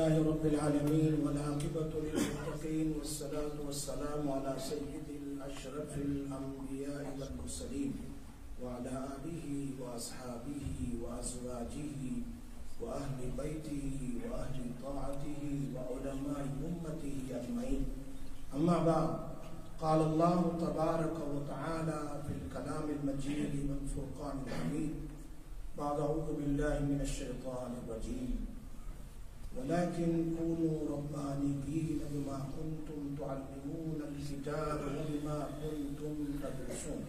لله رب العالمين والعاقبة للمتقين والصلاة والسلام على سيد الأشرف الأنبياء والمرسلين وعلى آله وأصحابه وأزواجه وأهل بيته وأهل طاعته وعلماء أمته أجمعين. أما بعد، قال الله تبارك وتعالى في الكلام المجيد والفرقان الحميد بعد أعوذ بالله من الشيطان الرجيم ولكن كونوا ربانيين بما كنتم تعلمون الكتاب وبما كنتم تدرسون.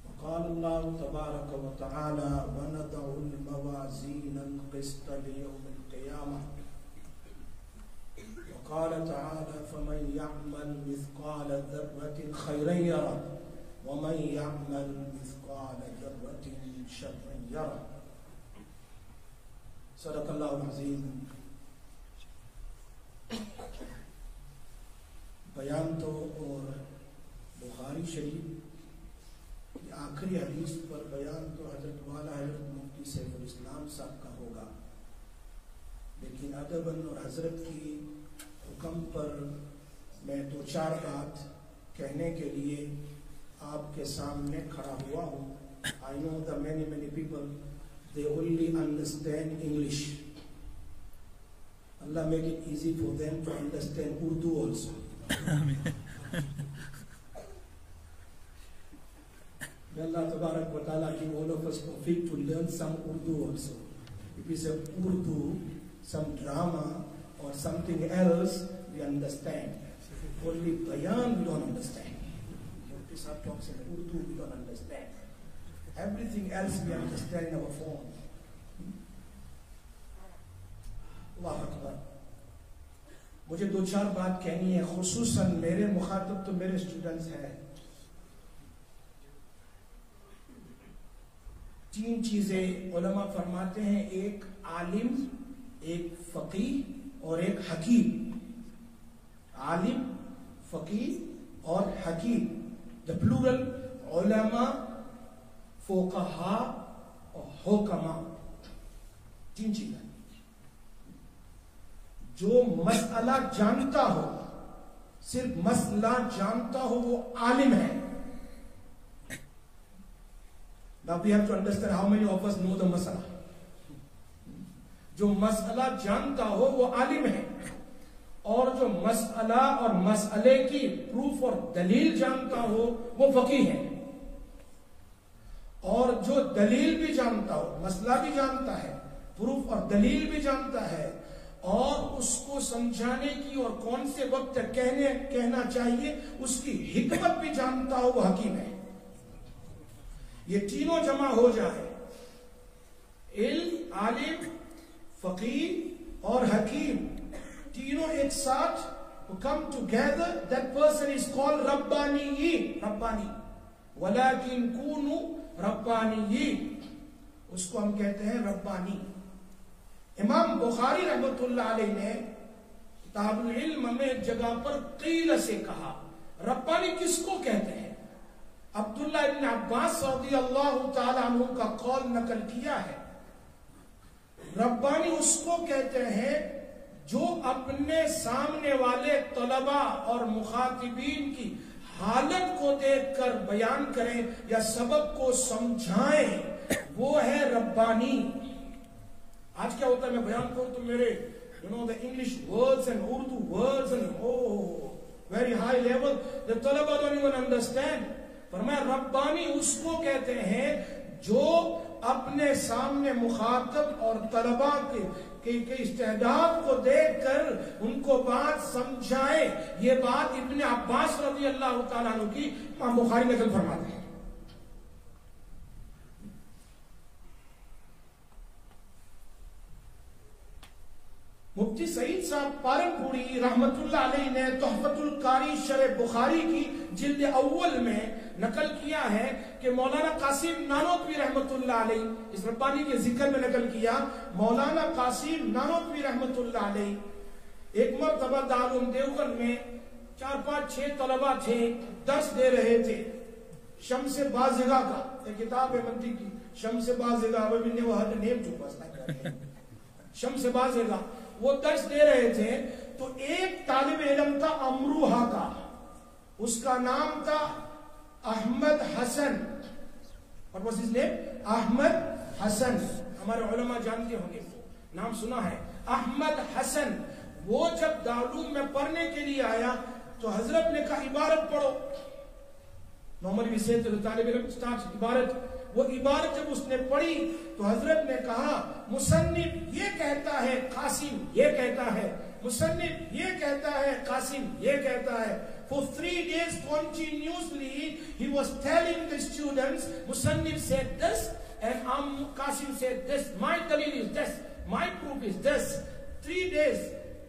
وقال الله تبارك وتعالى ونضع الموازين القسط ليوم القيامة. وقال تعالى فمن يعمل مثقال ذرة خيرا يره ومن يعمل مثقال ذرة شرا يره. صدق اللہ العظیم. بیان تو اور بخاری شریف کی آخری حدیث پر بیان تو حضرت والا حضرت مفتی سیف الاسلام صاحب کا ہوگا، لیکن ادباً اور حضرت کی حکم پر میں دو چار بات کہنے کے لیے آپ کے سامنے کھڑا ہوا ہوں. I know that many people they only understand English. Allah make it easy for them to understand Urdu also. May Allah Tabarak wa Ta'ala give all of us tawfiq to learn some Urdu also. If it's a Urdu, some drama or something else, we understand. Only bayan we don't understand. Mufti Sahab talks in Urdu, we don't understand. Everything else we understand in our phone. اللہ اکبر. مجھے دو چار بات کہنی ہے، خصوصاً میرے مخاطب تو میرے اسٹوڈنٹس ہیں. تین چیزیں علماء فرماتے ہیں، ایک عالم، ایک فقیہ اور ایک حکیم. عالم، فقیہ اور حکیم. the plural علماء، فقہا اور حکما. تین چیزیں. جو مسئلہ جانتا ہو، صرف مسئلہ جانتا ہو، وہ عالم ہے. Now we have to understand how many of us know the مسئلہ. جو مسئلہ جانتا ہو وہ عالم ہے، اور جو مسئلہ اور مسئلے کی پروف اور دلیل جانتا ہو وہ فقیہ ہے. اور جو دلیل بھی جانتا ہو، مسئلہ بھی جانتا ہے، پروف اور دلیل بھی جانتا ہے، اور اس کو سمجھانے کی اور کون سے وقت کہنا چاہیے اس کی حکمت بھی جانتا ہو، وہ حکیم ہے. یہ تینوں جمع ہو جائے، علم، عالم، فقیہ اور حکیم، تینوں ایک ساتھ come together, that person is called ربانیین. ربانی. ولیکن کونوا ربانیین، اس کو ہم کہتے ہیں ربانی. امام بخاری رحمۃ اللہ علیہ نے کتاب العلم میں ایک جگہ پر قیل سے کہا. ربانی کس کو کہتے ہیں؟ عبداللہ ابن عباس رضی اللہ تعالی عنہ کا قول نقل کیا ہے. ربانی اس کو کہتے ہیں جو اپنے سامنے والے طلباء اور مخاطبین کی حالت کو دیکھ کر بیان کریں یا سبق کو سمجھائیں، وہ ہے ربانی. آج کیا ہوتا ہے، میں بیان کروں تو میرے the English words and Urdu words and very high level, the طلباء don't even understand. فرمایا ربانی اس کو کہتے ہیں جو اپنے سامنے مخاطب اور طلباء کے استعداد کو دیکھ کر ان کو بات سمجھائے. یہ بات ابن عباس رضی اللہ تعالیٰ عنہ کی امام بخاری نقل فرماتے ہیں. مفتی سعید صاحب پارنپوری رحمت اللہ علیہ نے تحفۃ القاری شرح بخاری کی جلد اول میں نقل کیا ہے کہ مولانا قاسم نانوتوی رحمت اللہ علیہ، اس ربانی کے ذکر میں نقل کیا، مولانا قاسم نانوتوی رحمت اللہ علیہ ایک مرتبہ دارالعلوم دیوبند میں 4-5-6 طلبہ تھے، درس دے رہے تھے. شمس بازغہ کا ایک کتاب ہے منطق کی، شمس بازغہ. وہ نیم ٹو پاس شمس بازغہ، وہ درس دے رہے تھے تو ایک طالب علم تھا امروہہ کا، اس کا نام تھا احمد حسن. What was his name? Ahmad حسن. ہمارے علماء جانتے ہوں گے، نام سنا ہے احمد حسن. وہ جب دارالعلوم میں پڑھنے کے لیے آیا تو حضرت نے کہا عبارت پڑھو. نارملی سے طالب علم اسٹارٹ عبارت. وہ عبارت جب اس نے پڑھی تو حضرت نے کہا مصنف یہ کہتا ہے، قاسم یہ کہتا ہے، مصنف یہ کہتا ہے، قاسم یہ کہتا ہے. For 3 days continuously he was telling the students, Musannif said this and Qasim said this, my dalil is this, my proof is this. 3 days,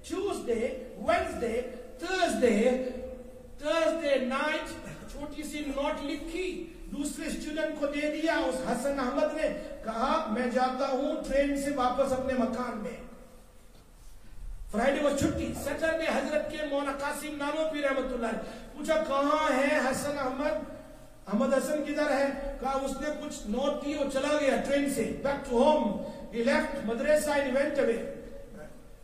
Tuesday, Wednesday, Thursday night, چھوٹی سی نوٹ لکھی دوسرے اسٹوڈنٹ کو دے دیا. اس حسن احمد نے کہا میں جاتا ہوں ٹرین سے واپس اپنے مکان میں. فرائیڈے وہ چھٹی. سیٹرڈے حضرت کے مولانا قاسم نانوتوی رحمۃ اللہ پوچھا کہاں ہے حسن احمد؟ احمد حسن کدھر ہے؟ کہا اس نے کچھ نوٹ کی، وہ چلا گیا ٹرین سے back to home. He left madrasa and went away.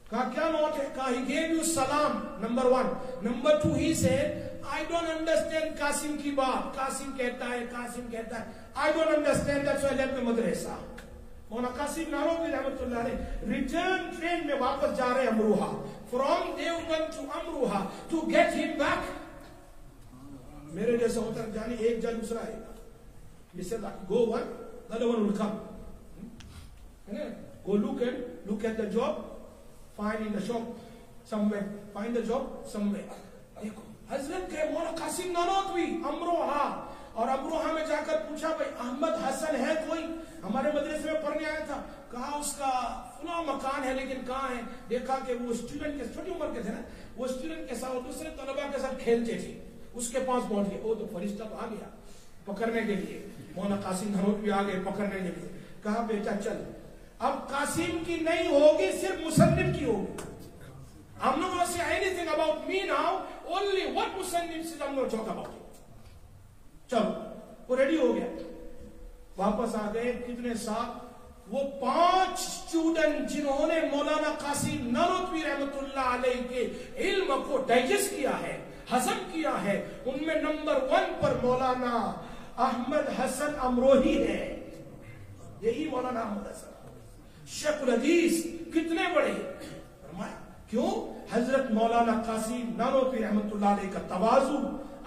کہا کیا نوٹ ہے؟ کہا he gave you salam, number 1. Number 2 he said I don't understand Qasim کی بات. قاسم کہتا ہے، قاسم کہتا ہے. I don't understand, that's why I left the madrasa. مولانا قاسم نانوتوی رحمۃ اللہ علیہ ریٹرن ٹرین میں واپس جا رہے Amroha. From Deoband to Amroha to get him back. میرے جیسا ہوتا ہے جانے ایک جا دوسرا آئے گا. جس سے go one the other one will come. Go look at the job, find in the shop somewhere, find the job somewhere. دیکھو حضرت کے مولانا قاسم نانوتوی امروہہ، اور امروہہ میں جا کر پوچھا بھائی احمد حسن ہے کوئی؟ ہمارے مدرسے میں پڑھنے آیا تھا. کہا اس کا فلاں مکان ہے لیکن کہاں ہے؟ دیکھا کہ وہ اسٹوڈنٹ کے چھوٹی عمر کے تھے نا، وہ اسٹوڈنٹ کے ساتھ دوسرے طلباء کے ساتھ کھیلتے تھے. اس کے پاس پہنچ گئے. وہ تو فرشتہ تو آ گیا پکڑنے کے لیے. مولانا قاسم نانوتوی آ گئے پکڑنے کے لیے. کہا بیٹا چل، اب قاسم کی نہیں ہوگی، صرف مصنف کی ہوگی. I'm not going to say anything about me now, only what Musannif says I'm going to talk about it. چلو وہ ریڈی ہو گیا. واپس آ گئے. کتنے سال؟ وہ 5 اسٹوڈنٹ جنہوں نے مولانا قاسم نانوتوی رحمۃ اللہ علیہ کے علم کو ڈائجسٹ کیا ہے، ہضم کیا ہے، ان میں نمبر 1 پر مولانا احمد حسن امروہی ہے. یہی مولانا احمد حسن شیخ الحدیث کتنے بڑے. فرمایا کیوں؟ حضرت مولانا قاسم نانوتوی رحمۃ اللہ علیہ کا تواضع،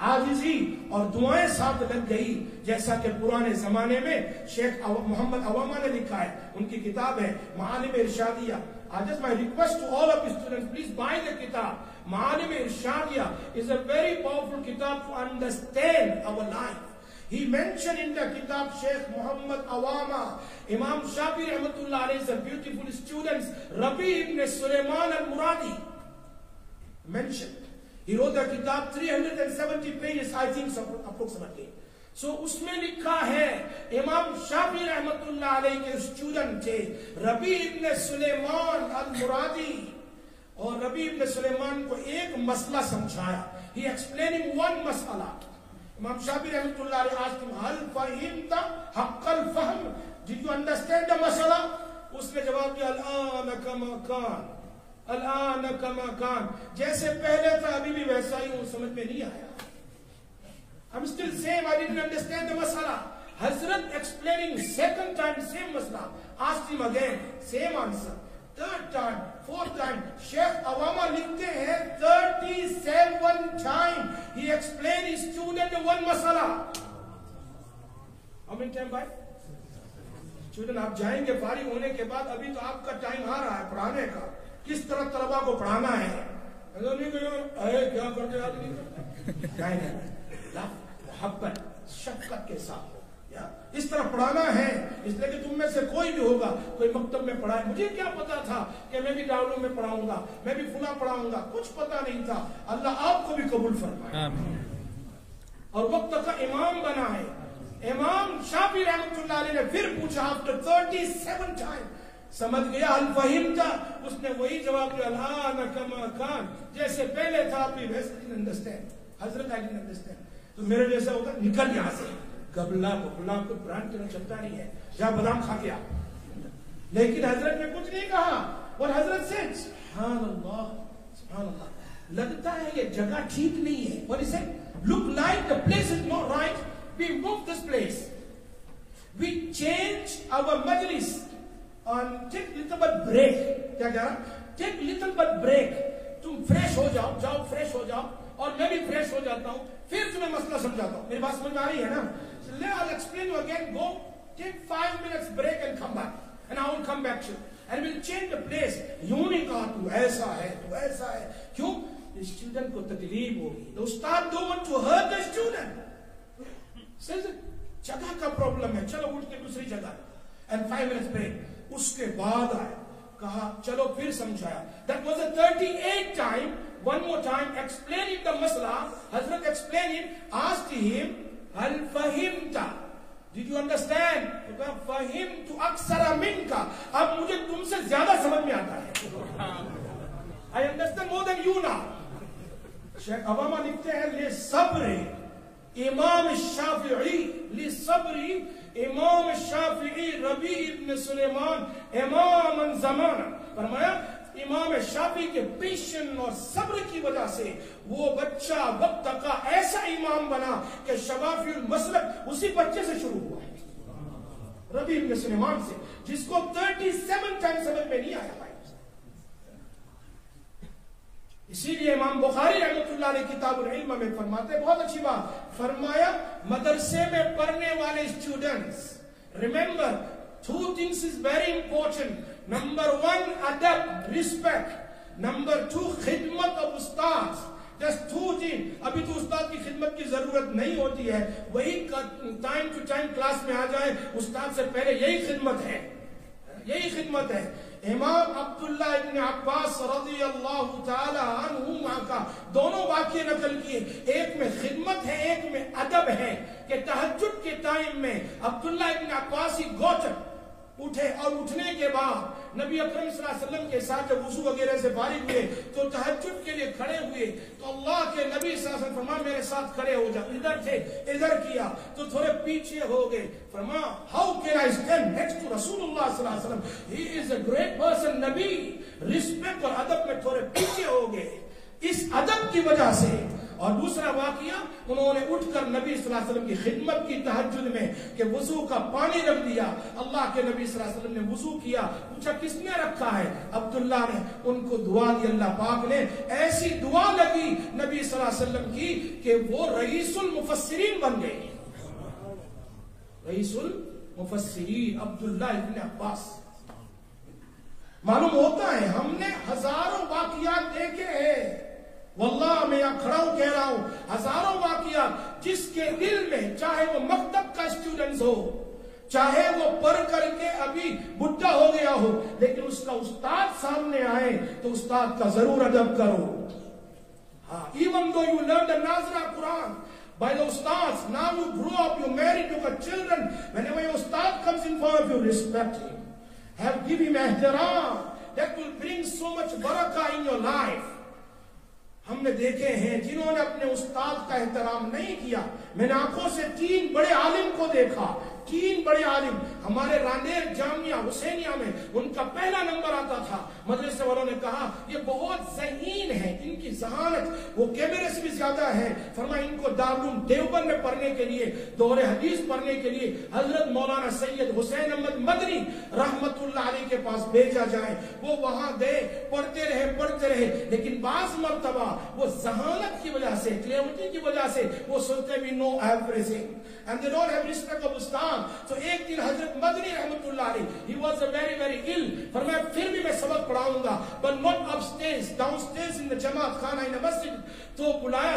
عاجزی اور دعائیں ساتھ لگ گئی. جیسا کہ پرانے زمانے میں شیخ محمد عوامہ نے لکھا ہے، ان کی کتاب ہے معالم ارشادیہ. Just my request to all of you students, please buy the kitab. Ma'alim Irshadiyya is a very powerful kitab to understand our life. He mentioned in the kitab Sheikh Muhammad Awama, Imam Shafi Rahmatullah alayhi's beautiful students, Rabi ibn Sulaiman al-Muradi mentioned. He wrote the kitab 370 pages, I think approximately. So اس میں لکھا ہے امام شافعی رحمت اللہ علیہ کے student تھے ربیع ابن سلیمان المرادی، اور ربیع ابن سلیمان کو ایک مسئلہ سمجھایا. He explaining one مسئلہ. امام شافعی رحمت اللہ علیہ asked him, هل فهمت حق الفهم? Did you understand the مسئلہ؟ اس نے جواب دیا الآن کما کان، الآن کما کان، جیسے پہلے تھا ابھی بھی ویسا ہی ہوں، سمجھ میں نہیں آیا. I'm still same, I didn't understand the masala. Hazrat explaining second time same masala. Asked him again, same answer. Third time, fourth time. Sheikh Awama likhte hain 37 time. He explained his student one masala. How many time by? Student آپ جائیں گے فارغ ہونے کے بعد، ابھی تو آپ کا ٹائم آ رہا ہے پڑھانے کا. کس طرح طلبہ کو پڑھانا ہے. کیا کرتے آدمی؟ محبت شفقت کے ساتھ ہو، اس طرح پڑھانا ہے. اس لیے کہ تم میں سے کوئی بھی ہوگا، کوئی مکتب میں پڑھا ہے، مجھے کیا پتا تھا کہ میں بھی دارالعلوم میں پڑھاؤں گا، میں بھی فلاں پڑھاؤں گا، کچھ پتا نہیں تھا. اللہ آپ کو بھی قبول فرمائے اور وقت کا امام بنا ہے. امام شافعی رحمۃ اللہ علیہ نے پھر پوچھا after 37 ٹائم، سمجھ گیا حل فہمتا؟ اس نے وہی جواب دیا الآن کما کان، جیسے پہلے تھا ابھی ویسے. didn't understand حضرت, I didn't understand. تو میرے جیسا ہوتا نکل یہاں سے، گبلا ببلا کوئی برانڈ چلتا نہیں ہے، جہاں بادام کھا کے آ. لیکن حضرت نے کچھ نہیں کہا. what Hazrat said, subhanallah, subhanallah, لگتا ہے یہ جگہ ٹھیک نہیں ہے. What he said? Look like the place is not right. We move this place. We change our majlis and take little bit break. کیا کہہ رہا؟ Take little bit break. تم فریش ہو جاؤ, جاؤ فریش ہو جاؤ, اور میں بھی فریش ہو جاتا ہوں, پھر تمہیں مسئلہ سمجھاتا ہوں. میری بات سمجھ میں آ رہی ہے نا؟ I'll explain you again. Go take 5 minutes break and come back, and I will come back to you. And we'll change the place. یوں نہیں کہا تو ایسا ہے, تو ایسا ہے. کیوں؟ اسٹوڈنٹ کو تکلیف ہوگی. The ustad don't want to hurt the student. Says جگہ کا پرابلم ہے, چلو اٹھ کے دوسری جگہ. And 5 minutes break. اس کے بعد آئے, کہا چلو پھر سمجھایا. That was the 38th time. One more time explaining the masla. Hazrat explained it, asked him, Hal fahimta? Did you understand? فہمت اکثر منک. اب مجھے تم سے زیادہ سمجھ میں آتا ہے. I understand more than you now. شیخ عوامہ لکھتے ہیں لِصَبْرِ امام الشافعی, لِصَبْرِ امام الشافعی ربیع ابن سلیمان امام زمانہ. فرمایا امام شافعی کے پیشن اور صبر کی وجہ سے وہ بچہ وقت کا ایسا امام بنا کہ شوافی المسلک اسی بچے سے شروع ہوا ہے, ربیع ابن سلیمان سے, جس کو 37 ٹائم سمجھ میں نہیں آیا. اسی لیے امام بخاری رحمۃ اللہ علیہ کتاب العلم میں فرماتے ہیں, بہت اچھی بات فرمایا, مدرسے میں پڑھنے والے students, remember 2 things is very important. Number 1 adab, respect. Number 2 خدمت of استاد. Just 2 things. ابھی تو استاد کی خدمت کی ضرورت نہیں ہوتی ہے, وہی ٹائم ٹو ٹائم کلاس میں آ جائے, استاد سے پہلے یہی خدمت ہے, یہی خدمت ہے. امام عبداللہ ابن عباس رضی اللہ تعالی عنہما کا دونوں واقعے نقل کیے, ایک میں خدمت ہے, ایک میں ادب ہے, کہ تہجد کے ٹائم میں عبداللہ ابن عباس ہی گوٹر اٹھے, اور اٹھنے کے بعد نبی اکرم صلی اللہ علیہ وسلم کے ساتھ جب وضو وغیرہ سے فارغ ہوئے تو تہجد کے لیے کھڑے ہوئے, تو اللہ کے نبی صلی اللہ علیہ وسلم فرمایا میرے ساتھ کھڑے ہو جا. ادھر تھے, ادھر کیا تو تھوڑے پیچھے ہو گئے. فرمایا how can I stand next to رسول اللہ صلی اللہ علیہ وسلم, he is a great person. نبی رسپیکٹ اور ادب میں تھوڑے پیچھے ہو گئے اس ادب کی وجہ سے. اور دوسرا واقعہ, انہوں نے اٹھ کر نبی صلی اللہ علیہ وسلم کی خدمت کی تہجد میں, کہ وضو کا پانی رکھ دیا. اللہ کے نبی صلی اللہ علیہ وسلم نے وضو کیا, پوچھا کس نے رکھا ہے؟ عبداللہ نے. ان کو دعا دی اللہ پاک نے, ایسی دعا لگی نبی صلی اللہ علیہ وسلم کی کہ وہ رئیس المفسرین بن گئے. رئیس المفسرین عبداللہ ابن عباس. معلوم ہوتا ہے ہم نے ہزاروں واقعات دیکھے ہیں, واللہ میں یہاں کھڑا ہوں کہہ رہا ہوں, ہزاروں واقعات جس کے دل میں, چاہے وہ مکتب کا اسٹوڈنٹ ہو, چاہے وہ پڑھ کر کے ابھی بڈھا ہو گیا ہو, لیکن اس کا استاد سامنے آئے تو استاد کا ضرور ادب کرو. ہاں, even though you learn the Nazra Quran by the ustads, now you grow up, you married, you got children, whenever your ustad comes in front of you, respect him, give him ihtiram. That will bring so much barakah in your life. ہم نے دیکھے ہیں جنہوں نے اپنے استاد کا احترام نہیں کیا. میں نے آنکھوں سے 3 بڑے عالم کو دیکھا, 3 بڑے عالم ہمارے راندیر جامعہ حسینیہ میں, ان کا پہلا نمبر آتا تھا. مدرسے والوں نے کہا یہ بہت ذہین ہے, ان کی ذہانت وہ کیمرے سے بھی زیادہ ہے. فرمایا ان کو دارالعلوم دیوبند میں پڑھنے کے لیے, دور حدیث پڑھنے کے لیے حضرت مولانا سید حسین احمد مدنی رحمت اللہ علیہ کے پاس بھیجا جائے. وہ وہاں گئے, پڑھتے رہے, لیکن بعض مرتبہ وہ ذہانت کی وجہ سے, کلیئرٹی کی وجہ سے وہ سنتے بھی نو ایوریثنگ and they don't have respect of Ustad. تو ایک دن حضرت مدنی رحمت اللہ علیہ, he was a very ill, فرمایا پھر بھی میں سبق پڑھاؤں گا, but not upstairs, downstairs in the جماعت خانہ in the masjid. تو بلایا,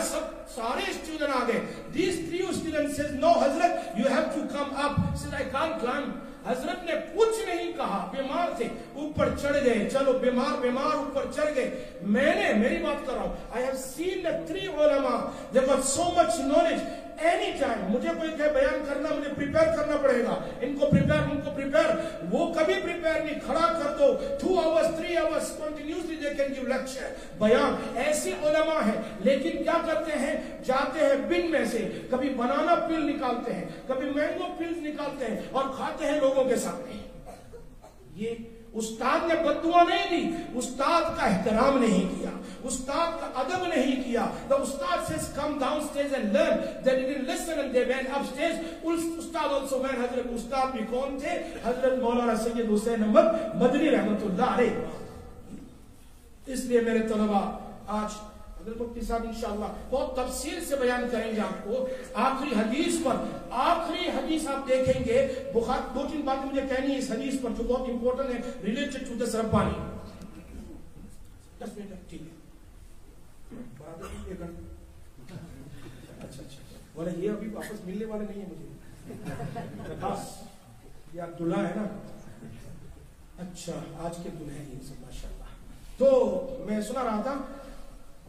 سارے اسٹوڈنٹ آ گئے. These 3 students says no Hazrat, you have to come up. Says I can't climb. حضرت نے کچھ نہیں کہا, بیمار تھے, اوپر چڑھ گئے. چلو بیمار اوپر چڑھ گئے. میں نے, میری بات کر رہا ہوں, I have seen the 3 علماء, they got so much knowledge. Any time مجھے کوئی کہ بیان کرنا, مجھے پریپیئر کرنا پڑے گا, ان کو پریپیئر, وہ کبھی پریپیئر نہیں. کھڑا کر دو 2 hours 3 hours continuously they can give lecture, بیان. ایسی علماء ہیں, لیکن کیا کرتے ہیں, جاتے ہیں بن میں سے, کبھی بنانا پل نکالتے ہیں, کبھی مینگو پلز نکالتے ہیں اور کھاتے ہیں لوگوں کے سامنے. یہ استاد نے بددعا نہیں دی, استاد کا احترام نہیں کیا, استاد کا ادب نہیں کیا. The ustad says come downstairs and learn. They didn't listen and they went upstairs. Ustad also went. حضرت استاد بھی کون تھے؟ حضرت مولانا سید حسین احمد مدنی رحمت اللہ علیہ. اس لیے میرے طلباء آج حضرت مفتی صاحب انشاءاللہ بہت تفصیل سے بیان کریں گے آپ کو آخری حدیث پر. آخری حدیث آپ دیکھیں گے بخاری. 2-3 باتیں مجھے کہنی ہے اس حدیث پر جو بہت امپورٹنٹ ہے related to this Rabbani. 10 minute ٹھیک ہے. اچھا بولے یہ ابھی واپس ملنے والے نہیں ہیں مجھے. بس یہ آپ دلہا ہے نا. اچھا آج کے دلہے ہیں سب ماشاءاللہ. تو میں سنا رہا تھا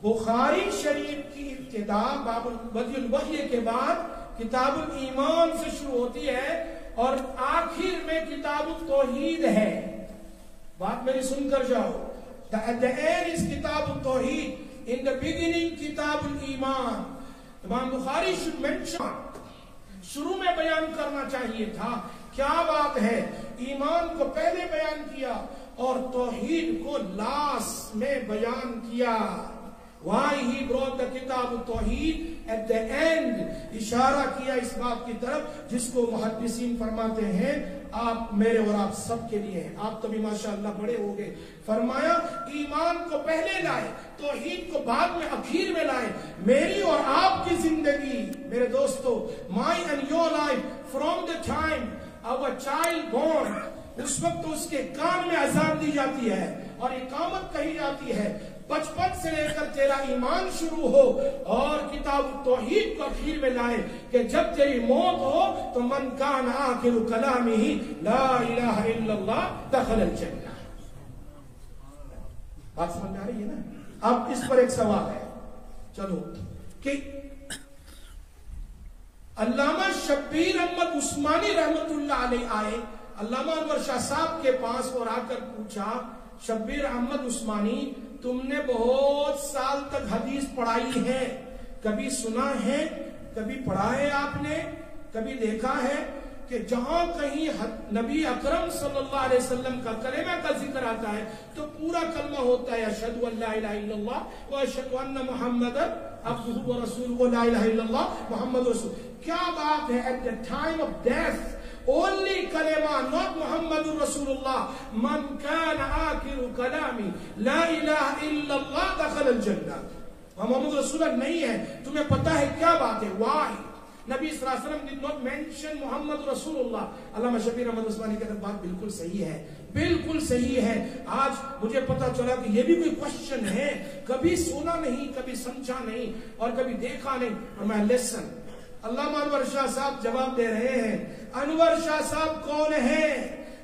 بخاری شریف کی ابتدا باب بدء الوحی کے بعد کتاب الایمان سے شروع ہوتی ہے اور آخر میں کتاب التوحید ہے. بات میری سن کر جاؤ. At the end is کتاب التوحید. In the beginning کتاب الایمان. امام بخاری should mention, شروع میں بیان کرنا چاہیے تھا کیا بات ہے. ایمان کو پہلے بیان کیا اور توحید کو لاسٹ میں بیان کیا. Why he brought the کتاب التوحید at the end. اشارہ کیا اس بات کی طرف جس کو محدثین فرماتے ہیں آپ میرے اور آپ سب کے لیے ہیں. آپ تو بھی ماشاءاللہ بڑے ہو گئے. فرمایا ایمان کو پہلے لائے, توحید کو بعد میں اخیر میں لائے. میری اور آپ کی زندگی میرے دوستو, my and your life from the time our child born, اس وقت اس کے کان میں اذان دی جاتی ہے اور اقامت کہی جاتی ہے. بچپن سے لے کر تیرا ایمان شروع ہو اور کتاب توحید کو اخیر میں لائے کہ جب تیری موت ہو تو من کان آخر کلامہ لا الہ الا اللہ دخل الجنہ. بات سمجھ میں آ رہی ہے نا. اب اس پر ایک سوال ہے چلو کہ علامہ شبیر احمد عثمانی رحمت اللہ علیہ آئے علامہ انور شاہ صاحب کے پاس اور آ کر پوچھا شبیر احمد عثمانی تم نے بہت سال تک حدیث پڑھائی ہے, کبھی سنا ہے, کبھی پڑھا ہے, آپ نے کبھی دیکھا ہے کہ جہاں کہیں نبی اکرم صلی اللہ علیہ وسلم کا کلمہ کا ذکر آتا ہے تو پورا کلمہ ہوتا ہے اشہد ان لا الہ الا اللہ و اشہد ان محمد عبدہ و رسولہ لا الہ الا اللہ محمد رسول. کیا بات ہے at the time of death only kalima, not Muhammad Rasulullah, man kana akhiru kalami la ilaha illa Allah dakhala al-jannah. Muhammad Rasulullah نہیں ہے. تمہیں پتا ہے کیا بات ہے؟ why نبی صلی اللہ علیہ وسلم did not mention محمد رسول اللہ. علامہ شبیر احمد عثمانی کہتے ہیں بات بالکل صحیح ہے, بالکل صحیح ہے. آج مجھے پتا چلا کہ یہ بھی کوئی کوشچن ہے, کبھی سنا نہیں, کبھی سمجھا نہیں اور کبھی دیکھا نہیں. اور میں لسن علامہ انور شاہ صاحب جواب دے رہے ہیں. انور شاہ صاحب کون ہیں؟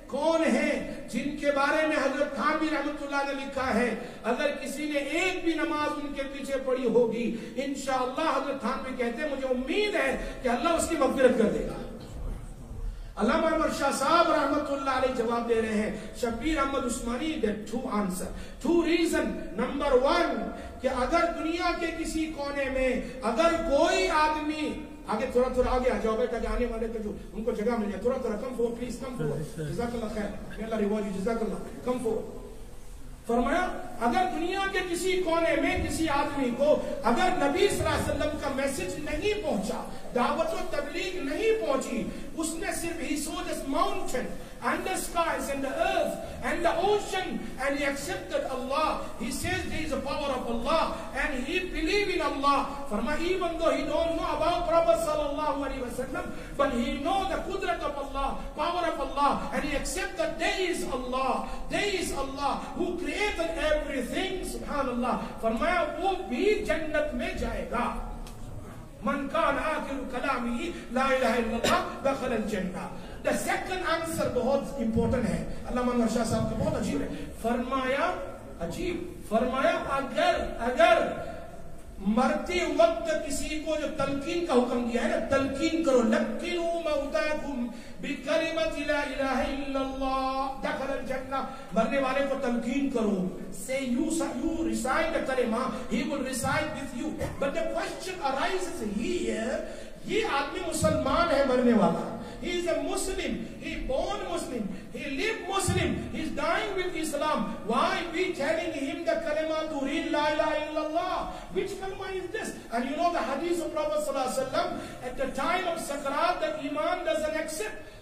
کون ہیں جن کے بارے میں حضرت تھانوی رحمت اللہ نے لکھا ہے اگر کسی نے ایک بھی نماز ان کے پیچھے پڑھی ہوگی انشاءاللہ حضرت تھانوی کہتے ہیں مجھے امید ہے کہ اللہ اس کی مغفرت کر دے گا. علامہ انور شاہ صاحب رحمت اللہ علیہ جواب دے رہے ہیں Shabbir Ahmed Usmani the two answer, two reason. Number 1 کہ اگر دنیا کے کسی کونے میں اگر کوئی آدمی آگے تھوڑا آگے آ جاؤ بیٹا کہ آنے والے جو ان کو جگہ مل جائے, تھوڑا کم فور پلیز کم فور. جزاک اللہ خیر, may اللہ ریوارڈ یو, جزاک اللہ, کم فور. فرمایا اگر دنیا کے کسی کونے میں کسی آدمی کو اگر نبی صلی اللہ علیہ وسلم کا میسج نہیں پہنچا, دعوت و تبلیغ نہیں پہنچی, اس نے صرف he saw this mountain and the skies and the earth and the ocean and he accepted Allah. He says there is a power of Allah and he believe in Allah. فرمایا even though he don't know about Prophet sallallahu alaihi wasallam but he know the qudrat of Allah, power of Allah and he accept that there is Allah, there is Allah who created everything. Subhanallah. فرمایا وہ بھی جنت میں جائے گا. من کان آخر کلامی لا الہ الا اللہ دخل الجنہ. The second answer بہت امپورٹنٹ ہے, علامہ انور شاہ صاحب کا بہت عجیب ہے. فرمایا عجیب, فرمایا اگر مرتے وقت کسی کو جو تلقین کا حکم دیا ہے نا, تلقین کرو, لقنوا موتاکم بکلمۃ لا الہ الا اللہ دخل الجنہ, مرنے والے کو تلقین کرو. Say you recite the kalima, he will recite with you. But the question arises here, یہ آدمی مسلمان ہے مرنے والا, He is a Muslim. He born Muslim. He lived Muslim. He is dying with Islam. Why we telling him the kalima to read la ilaha illallah? Which kalima is this? And you know the hadith of Prophet sallallahu alaihi wasallam, at the time of Sakarat, the iman doesn't accept.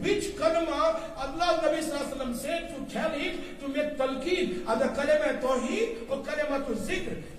Which kalima Allah Nabi sallallahu alaihi wasallam said to tell it to make talqeen? Ada kalima tawheed or kalima to zikr?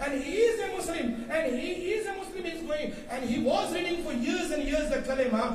and he is a Muslim and he is a Muslim. He's going and he was reading for years and years the kalima.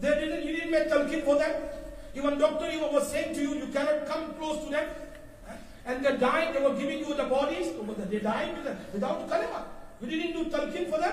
They didn't make talqeen for them. Even doctor even was saying to you, you cannot come close to them. And they died, they were giving you the bodies, they died without kalima. You didn't do talqeen for them.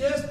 years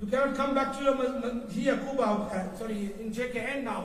You cannot come back to your Cuba, sorry, in JKN now,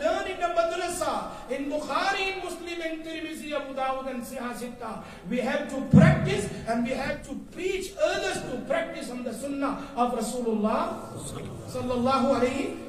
learned in the madrasa, in Bukhari, in Muslim, in Tirmidhi, Abu Dawud and Sahih Sitta, we have to practice and we have to preach others to practice on the sunnah of Rasulullah sallallahu alaihi.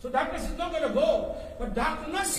So darkness is not going to go, but darkness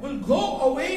Will go away.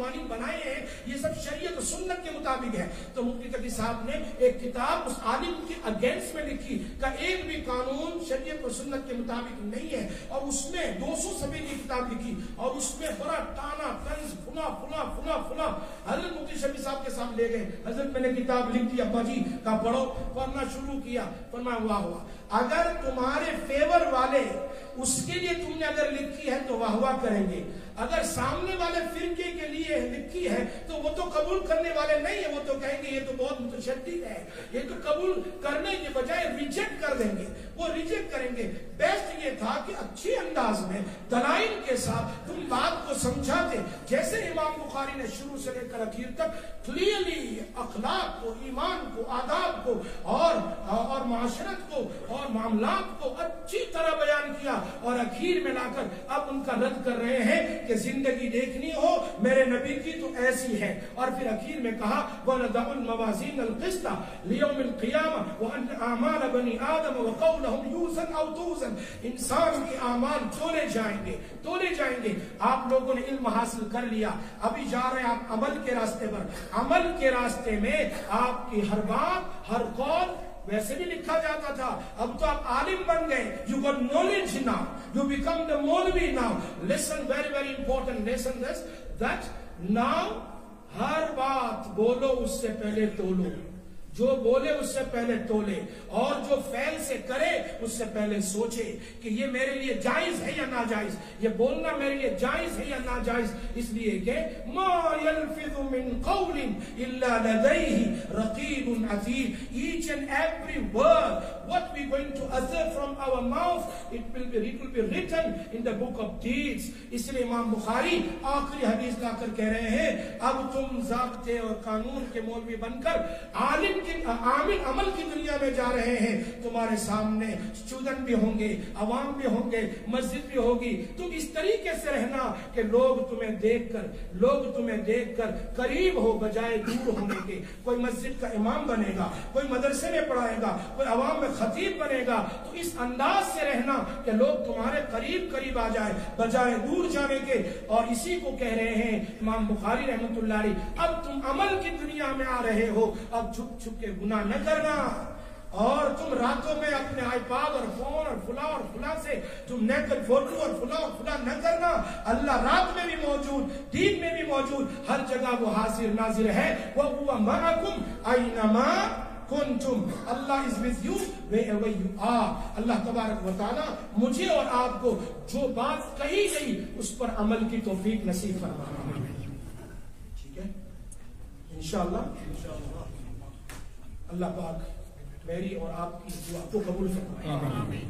قوانین بنائے ہیں یہ سب شریعت و سنت کے مطابق ہے. تو مفتی تقی صاحب نے ایک کتاب اس عالم کے اگینسٹ میں لکھی کہ ایک بھی قانون شریعت و سنت کے مطابق نہیں ہے, اور اس میں 200 صفحے کی کتاب لکھی اور اس میں بڑا ٹانا طنز فلا فلا فلا فلا. حضرت مفتی شفیع صاحب کے ساتھ لے گئے, حضرت میں نے کتاب لکھ دی, ابا جی کا پڑھو. پڑھنا شروع کیا, فرمایا واہ واہ, اگر تمہارے فیور والے اس کے لیے تم نے اگر لکھی ہے تو واہ واہ کریں گے, اگر سامنے والے فرقے کے لیے لکھی ہے تو وہ تو قبول کرنے والے نہیں ہیں, وہ تو کہیں گے یہ تو بہت متشدد ہے, یہ تو قبول کرنے کے بجائے ریجیکٹ کر دیں گے, وہ ریجیکٹ کریں گے. بیسٹ یہ تھا کہ اچھی انداز میں دلائل کے ساتھ تم بات کو سمجھاتے, جیسے امام بخاری نے شروع سے لے کر اخیر تک کلیئرلی اخلاق کو, ایمان کو, آداب کو اور معاشرت کو اور معاملات کو اچھی طرح بیان کیا, اور اخیر میں لا کر اب ان کا رد کر رہے ہیں کہ زندگی دیکھنی ہو میرے نبی کی تو ایسی ہے. اور پھر اخیر میں کہا وَنَضَعُ الْمَوَازِينَ الْقِسْطَ لِيَوْمِ الْقِيَامَةِ وَأَنَّ أَعْمَالَ بَنِي آدَمَ وَقَوْلَهُمْ يُوزَنْ أَوْ تُوزَنْ, انسان کے اعمال تولے جائیں گے. آپ لوگوں نے علم حاصل کر لیا, ابھی جا رہے ہیں آپ عمل کے راستے پر. عمل کے راستے میں آپ کی ہر بات ہر قول ویسے بھی لکھا جاتا تھا, اب تو آپ عالم بن گئے. You got knowledge now. You become the Maulvi now. Listen, very very important. Listen this, that now ہر بات بولو اس سے پہلے تولو, جو بولے اس سے پہلے تولے, اور جو فعل سے کرے اس سے پہلے سوچے کہ یہ میرے لیے جائز ہے یا ناجائز, یہ بولنا میرے لیے جائز ہے یا ناجائز. اس لیے کہ ما يلفظ من قول الا لديه رقيب عتيد. Each and every word what we going to utter from our mouth it will be written in the book of deeds. اس لیے امام بخاری آخری حدیث لا کر کہہ رہے ہیں اب تم ضابطے اور قانون کے مولوی بن کر عالم عامل عمل کی دنیا میں جا رہے ہیں. تمہارے سامنے اسٹوڈنٹ بھی ہوں گے, عوام بھی ہوں گے, مسجد بھی ہوگی. تم اس طریقے سے رہنا کہ لوگ تمہیں دیکھ کر قریب ہو بجائے دور ہونے کے. کوئی مسجد کا امام بنے گا, کوئی مدرسے میں پڑھائے گا, کوئی عوام میں خطیب بنے گا, تو اس انداز سے رہنا کہ لوگ تمہارے قریب آ جائے بجائے دور جانے کے. اور اسی کو کہہ رہے ہیں امام بخاری رحمۃ اللہ علیہ, اب تم عمل کی دنیا میں آ رہے ہو, اب چھپ کے گناہ نہ کرنا, اور تم راتوں میں اپنے آئی پاڈ اور فون اور فلاں سے تم نیکڈ فوٹو اور فلاں نہ کرنا. اللہ رات میں بھی موجود, دن میں بھی موجود, ہر جگہ وہ حاضر ناظر ہے. وَهُوَ مَعَكُمْ أَيْنَمَا کنتم, اللہ از with you wherever you are. اللہ تبارک و تعالی مجھے اور آپ کو جو بات کہی گئی اس پر عمل کی توفیق نصیب فرمائے. ٹھیک ہے انشاءاللہ. اللہ پاک میری اور آپ کی دعا کو قبول فرمائے.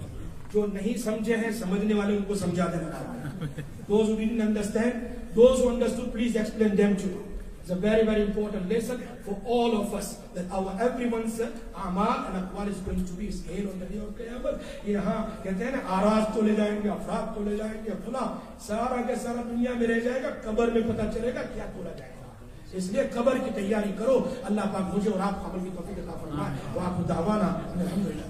جو نہیں سمجھے ہیں سمجھنے والے ان کو سمجھا دینا. Those who didn't understand, those who understood, please explain them to you. It's a very very important lesson for all of us that our everyone's amal and aqwal is going to be scaled on the day of Qiyamah. یہاں کہتے ہیں نا آراز تو لے جائیں گے, افراد تو لے جائیں گے, فلاں سارا کے سارا دنیا میں رہ جائے گا, قبر میں پتہ چلے گا کیا تولا جائے گا. اس لیے قبر کی تیاری کرو. اللہ پاک مجھے اور آپ کو عمل کی توفیق عطا فرمائے. وآخر دعوانا الحمدللہ.